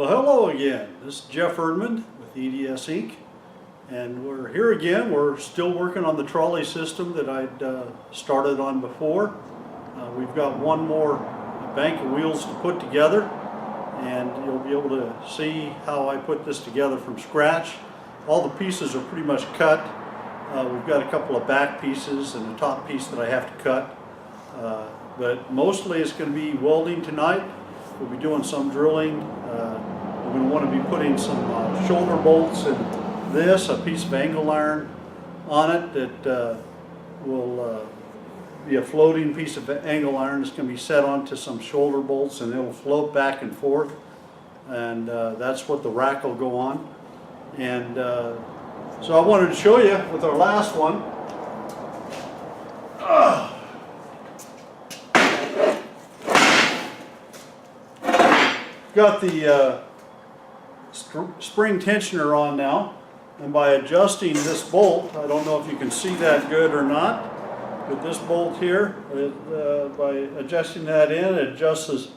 Well, hello again. This is Jeff Erdman with E.D.S. Inc. And we're here again. We're still working on the trolley system that I'd started on before. We've got one more bank of wheels to put together, and you'll be able to see how I put this together from scratch. All the pieces are pretty much cut. We've got a couple of back pieces and a top piece that I have to cut. But mostly it's going to be welding tonight. We'll be doing some drilling. We're going to want to be putting some shoulder bolts and a piece of angle iron on it that will be a floating piece of angle iron that's going to be set onto some shoulder bolts, and it'll float back and forth, and that's what the rack will go on. And so I wanted to show you with our last one. Got the spring tensioner on now, and by adjusting this bolt, I don't know if you can see that good or not, but this bolt here, by adjusting that in, it adjusts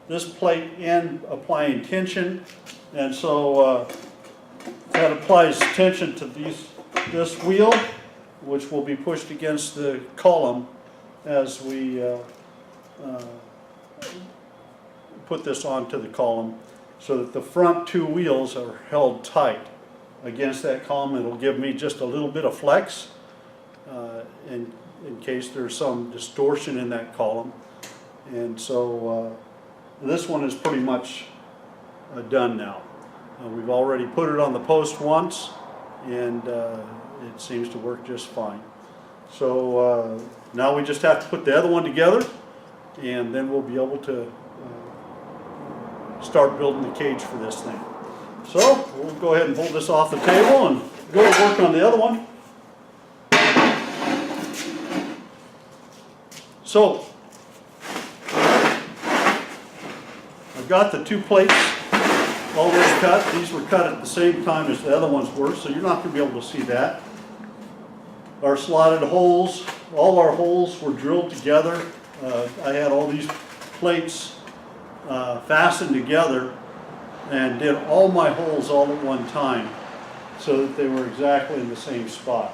this plate in, applying tension, and so that applies tension to this wheel, which will be pushed against the column as we put this onto the column, so that the front two wheels are held tight against that column. It'll give me just a little bit of flex in case there's some distortion in that column. And so this one is pretty much done now. We've already put it on the post once, and it seems to work just fine. So now we just have to put the other one together, and then we'll be able to start building the cage for this thing. So we'll go ahead and pull this off the table and go to work on the other one. So I've got the two plates already cut. These were cut at the same time as the other ones were, so you're not going to be able to see that. Our slotted holes, all our holes were drilled together. I had all these plates fastened together and did all my holes all at one time so that they were exactly in the same spot.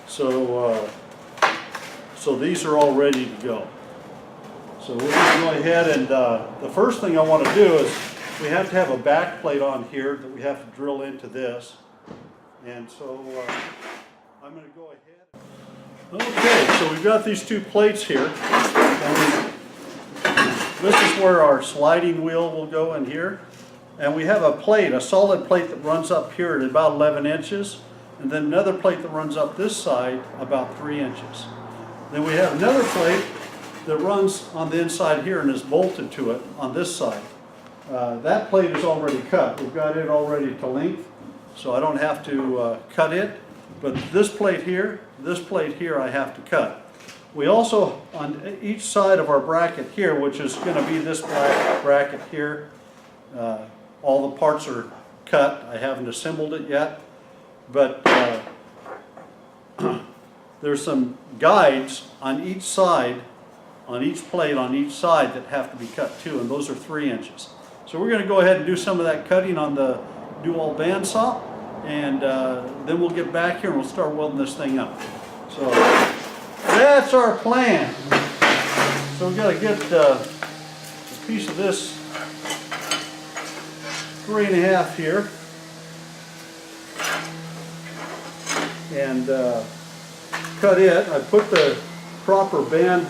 So so these are all ready to go. So we're going to go ahead, and the first thing I want to do is we have to have a back plate on here that we have to drill into this, and so I'm going to go ahead. Okay, so we've got these two plates here, and this is where our sliding wheel will go in here. And we have a plate, a solid plate that runs up here at about 11 inches. And then another plate that runs up this side about 3 inches. Then we have another plate that runs on the inside here and is bolted to it on this side. That plate is already cut. We've got it already to length, so I don't have to cut it. But this plate here I have to cut. We also, on each side of our bracket here, which is going to be this bracket here, all the parts are cut. I haven't assembled it yet, but there's some guides on each side, on each plate on each side, that have to be cut too, and those are 3 inches. So we're going to go ahead and do some of that cutting on the dual bandsaw, and then we'll get back here and we'll start welding this thing up. So that's our plan. So we've got to get a piece of this 3.5 here, and cut it. I put the proper band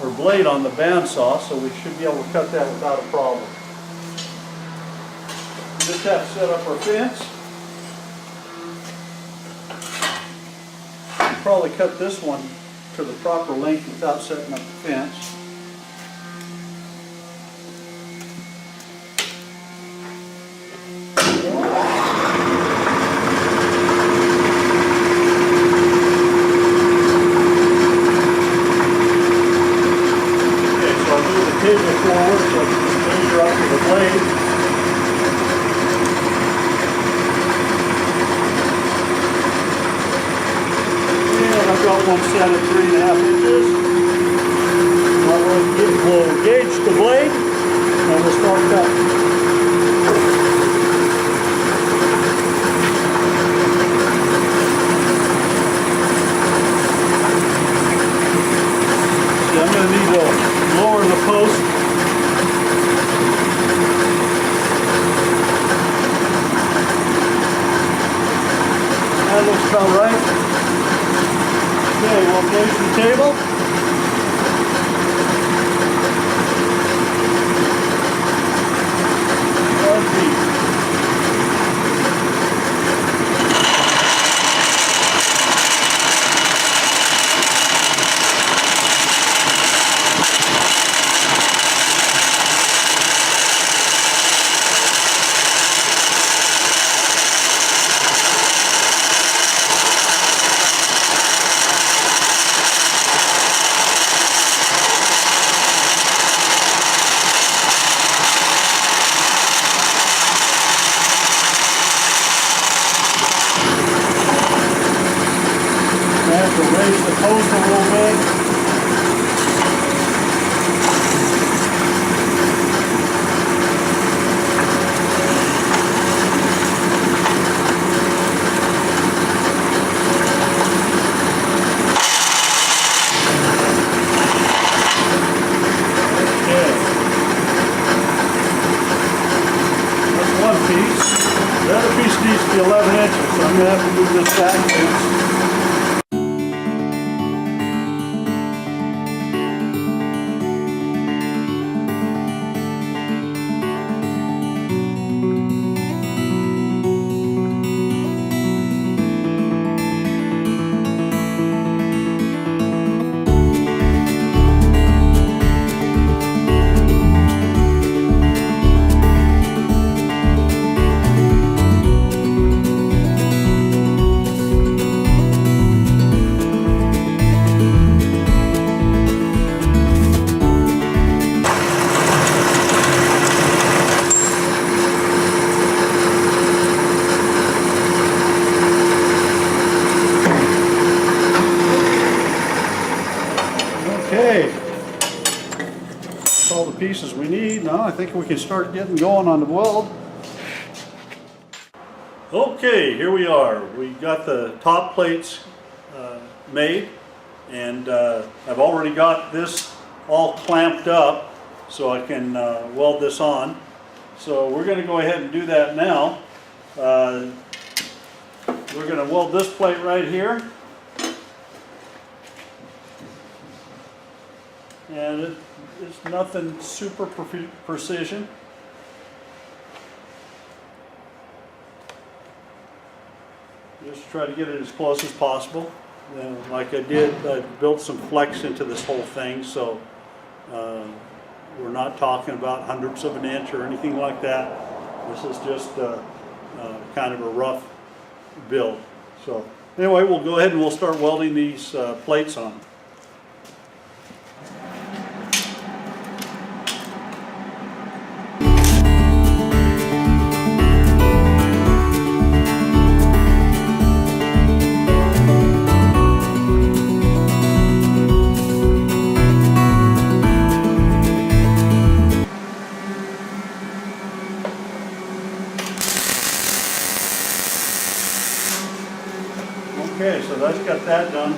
or blade on the bandsaw, so we should be able to cut that without a problem. We just have to set up our fence. Probably cut this one to the proper length without setting up the fence. Okay, so I'll move the table forward so I can measure up to the blade. I've got one set at 3.5 inches. We'll gauge the blade and we'll start cutting. that looks about right. Okay, we'll place the table. To raise the post a little bit. Okay. That's one piece. The other piece needs to be 11 inches, so I'm going to have to move this back piece. Okay, that's all the pieces we need. Now I think we can start getting going on the weld. Okay, here we are. We got the top plates made, and I've already got this all clamped up so I can weld this on. So we're going to go ahead and do that now. We're going to weld this plate right here. And it's nothing super precision. Just try to get it as close as possible. Like I did, I built some flex into this whole thing, so we're not talking about hundredths of an inch or anything like that. This is just kind of a rough build. So anyway, we'll go ahead and we'll start welding these plates on. Okay, so that's got that done.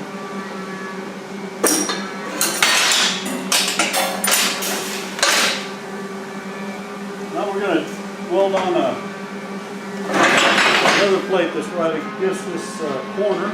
Now we're going to weld on another plate that's right against this corner.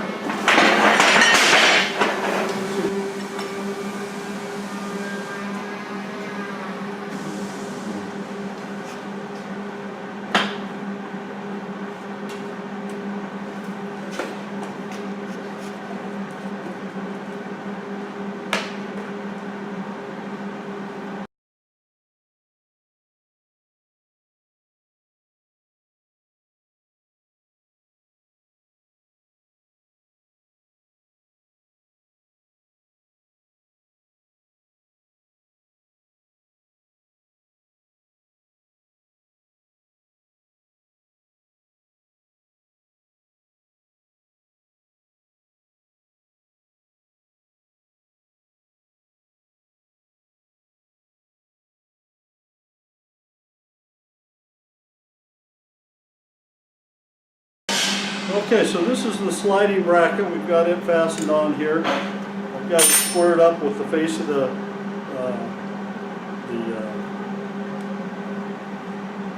Okay, so this is the sliding bracket. We've got it fastened on here. I've got it squared up with the face of the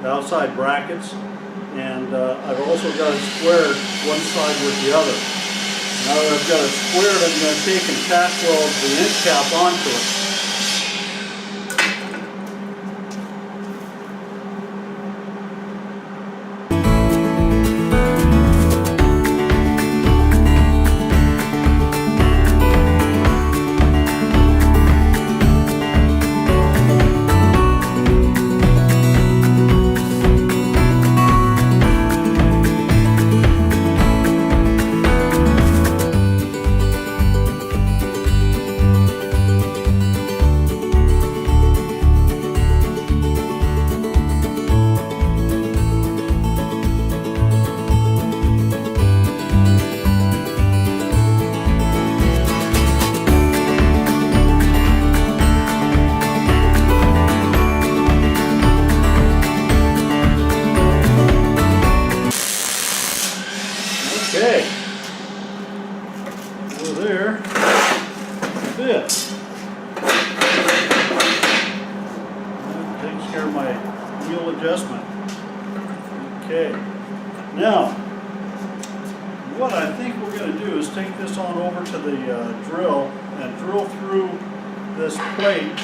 outside brackets. And I've also got it squared one side with the other. Now that I've got it squared, I'm going to take and tack weld the end cap onto it. Okay, over there, this. That takes care of my wheel adjustment. Okay, now, what I think we're going to do is take this on over to the drill and drill through this plate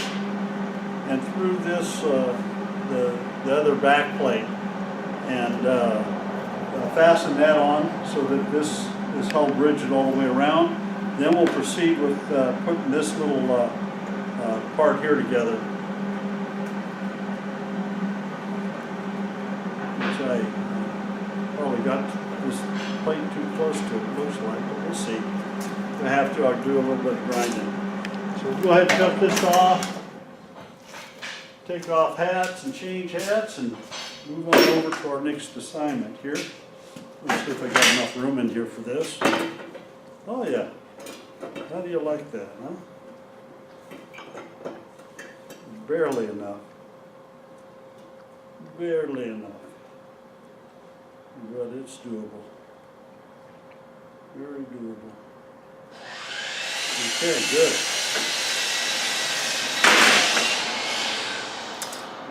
and through this, the other back plate, and fasten that on so that this is held rigid all the way around. Then we'll proceed with putting this little part here together, which I probably got this plate too close to it, looks like, but we'll see. If I have to, I'll do a little bit of grinding. So we'll go ahead and cut this off, take off hats and change hats, and move on over to our next assignment here. Let's see if I got enough room in here for this. Oh yeah. How do you like that, huh? Barely enough. Barely enough. But it's doable. Very doable. Okay, good.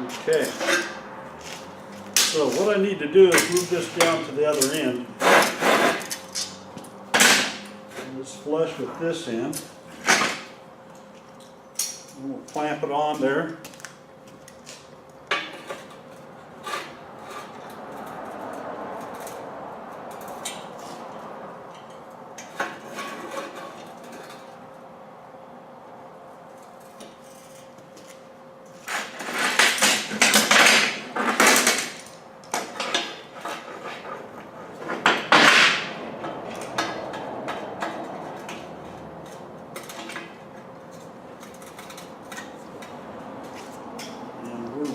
Okay. So what I need to do is move this down to the other end. And it's flush with this end. And we'll clamp it on there.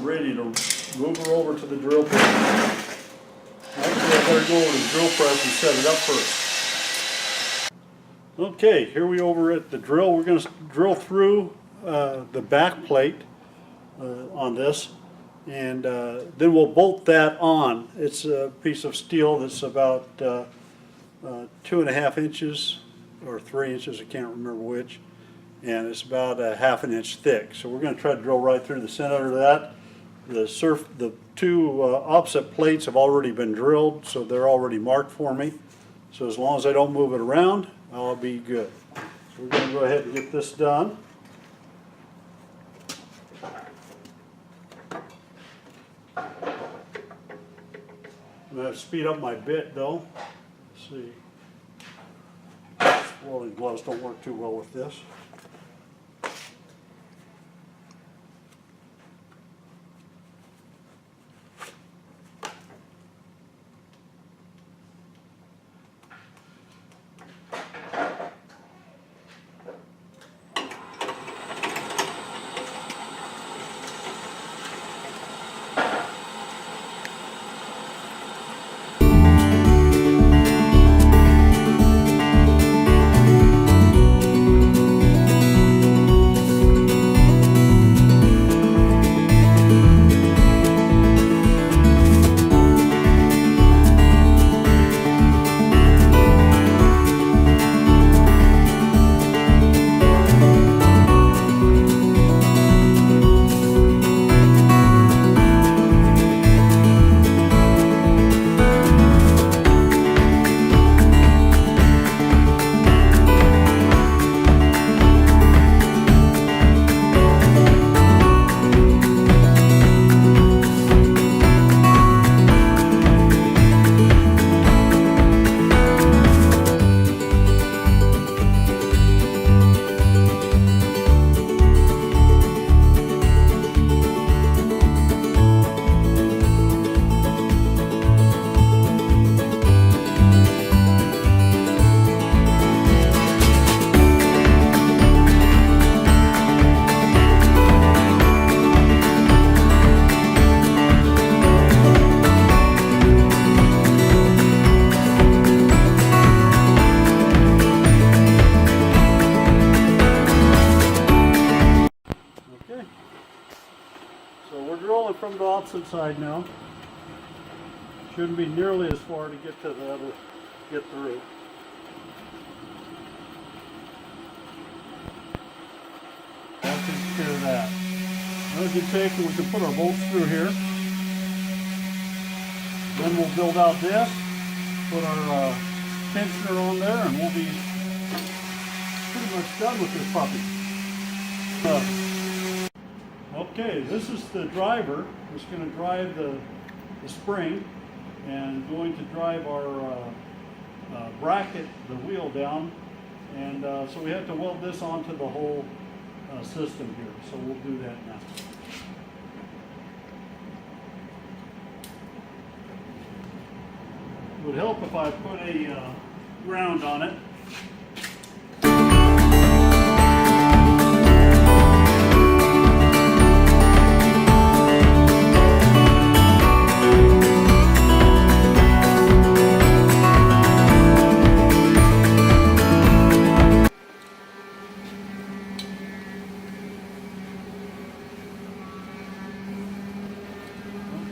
Ready to move her over to the drill press. Actually, I better go over to the drill press and set it up first. Okay, here we over at the drill. We're going to drill through the back plate on this, and then we'll bolt that on. It's a piece of steel that's about 2.5 inches or 3 inches, I can't remember which, and it's about a 1/2 inch thick. So we're going to try to drill right through the center of that. The two opposite plates have already been drilled, so they're already marked for me. So as long as I don't move it around, I'll be good. So we're going to go ahead and get this done. I'm going to have to speed up my bit though. Let's see. Welding gloves don't work too well with this. opposite side now. Shouldn't be nearly as far to get to the other, get through. That takes care of that. Now we can take and we can put our bolts through here. Then we'll build out this, put our tensioner on there, and we'll be pretty much done with this puppy. Okay, this is the driver. It's going to drive the spring and going to drive our bracket, the wheel down. And so we have to weld this onto the whole system here. So we'll do that now. It would help if I put a ground on it.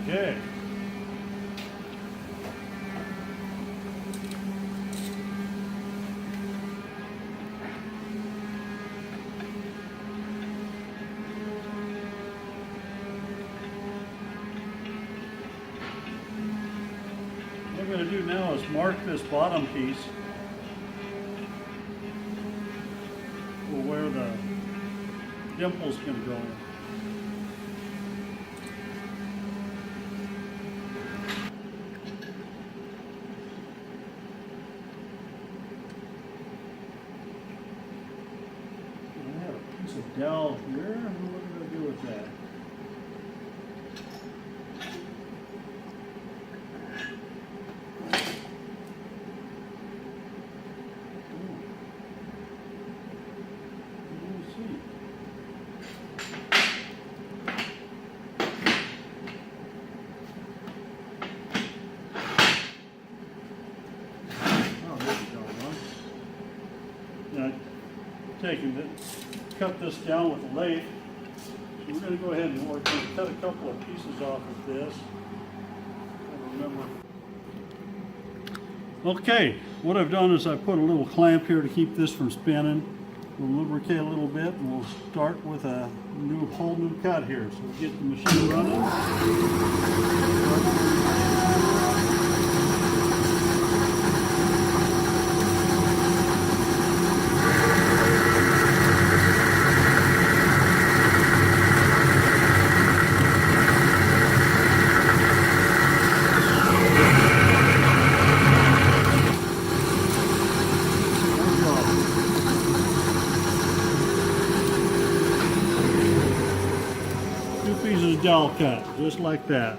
Okay. What I'm going to do now is mark this bottom piece for where the dimple's going to go in. A dowel here. What am I going to do with that? Let's see. Oh, there we go. Now, taking it. Cut this down with a lathe. So we're going to go ahead and we're going to cut a couple of pieces off of this. Remember. Okay, what I've done is I put a little clamp here to keep this from spinning. We'll lubricate a little bit and we'll start with a whole new cut here. So we'll get the machine running. Pieces of dowel cut, just like that,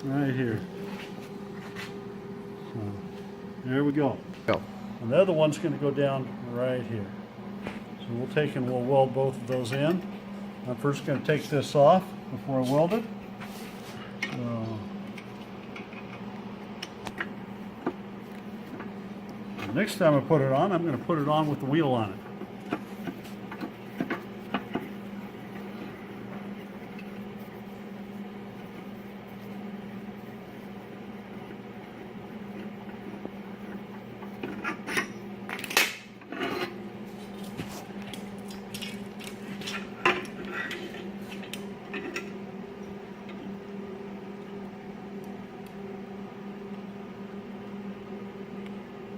right here. So, there we go. And the other one's going to go down right here. So we'll take and we'll weld both of those in. I'm first going to take this off before I weld it. So, next time I put it on, I'm going to put it on with the wheel on it.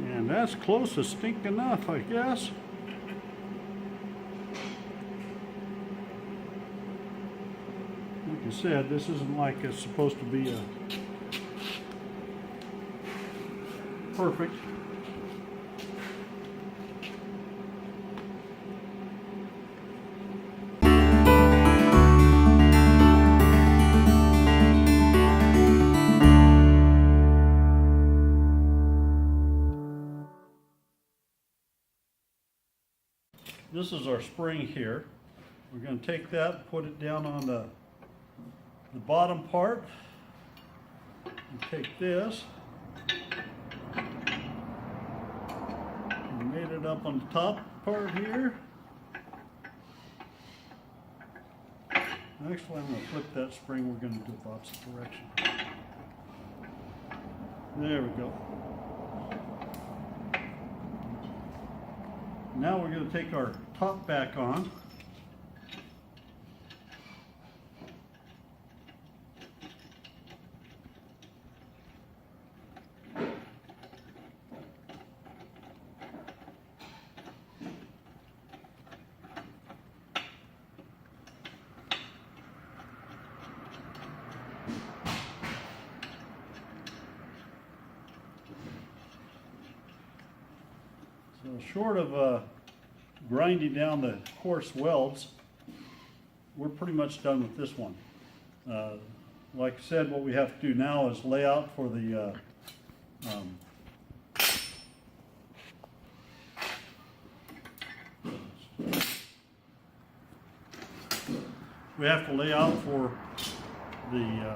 And that's close to stink enough, I guess. Like I said, this isn't like it's supposed to be perfect. This is our spring here. We're going to take that, put it down on the bottom part, and take this, and made it up on the top part here. Actually, I'm going to flip that spring. We're going to do it opposite direction. There we go. Now we're going to take our top back on. So short of grinding down the coarse welds, we're pretty much done with this one. Like I said, what we have to do now is lay out for the we have to lay out for the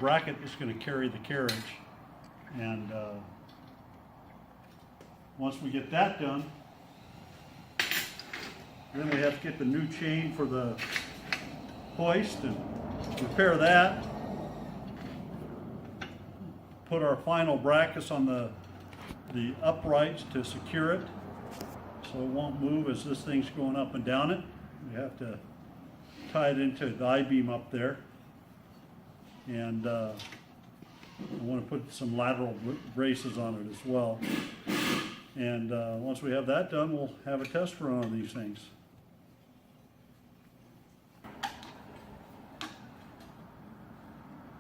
bracket that's going to carry the carriage, and once we get that done, then we have to get the new chain for the hoist and repair that. Put our final brackets on the uprights to secure it so it won't move as this thing's going up and down it. We have to tie it into the I-beam up there. And I want to put some lateral braces on it as well. And once we have that done, we'll have a test run on these things.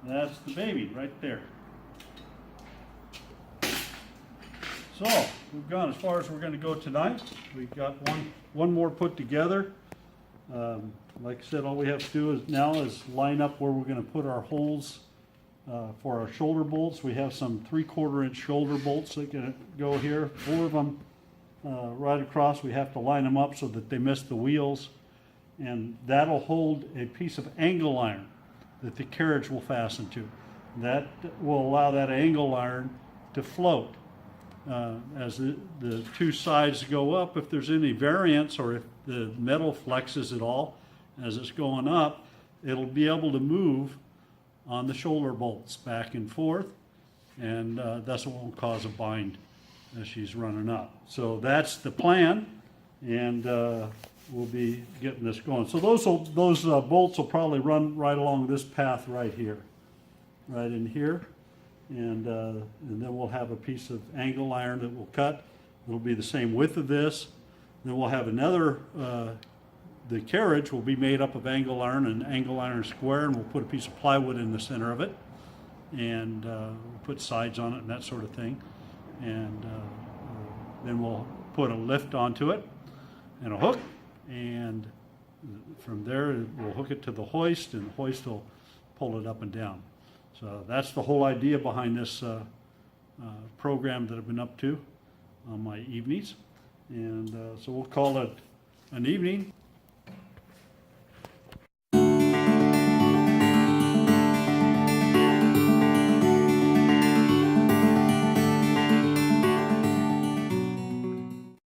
That's the baby right there. So we've gone as far as we're going to go tonight. We've got one more put together. Like I said, all we have to do now is line up where we're going to put our holes for our shoulder bolts. We have some 3/4 inch shoulder bolts that can go here. 4 of them right across. We have to line them up so that they miss the wheels, and that'll hold a piece of angle iron that the carriage will fasten to. That will allow that angle iron to float. As the two sides go up, if there's any variance or if the metal flexes at all as it's going up, it'll be able to move on the shoulder bolts back and forth, and thus it won't cause a bind as she's running up. So that's the plan, and we'll be getting this going. So those bolts will probably run right along this path right here, right in here. And then we'll have a piece of angle iron that we'll cut. It'll be the same width of this. Then we'll have another, the carriage will be made up of angle iron and angle iron square, and we'll put a piece of plywood in the center of it, and we'll put sides on it and that sort of thing. And then we'll put a lift onto it and a hook, and from there we'll hook it to the hoist, and the hoist will pull it up and down. So that's the whole idea behind this program that I've been up to on my evenings. And so we'll call it an evening.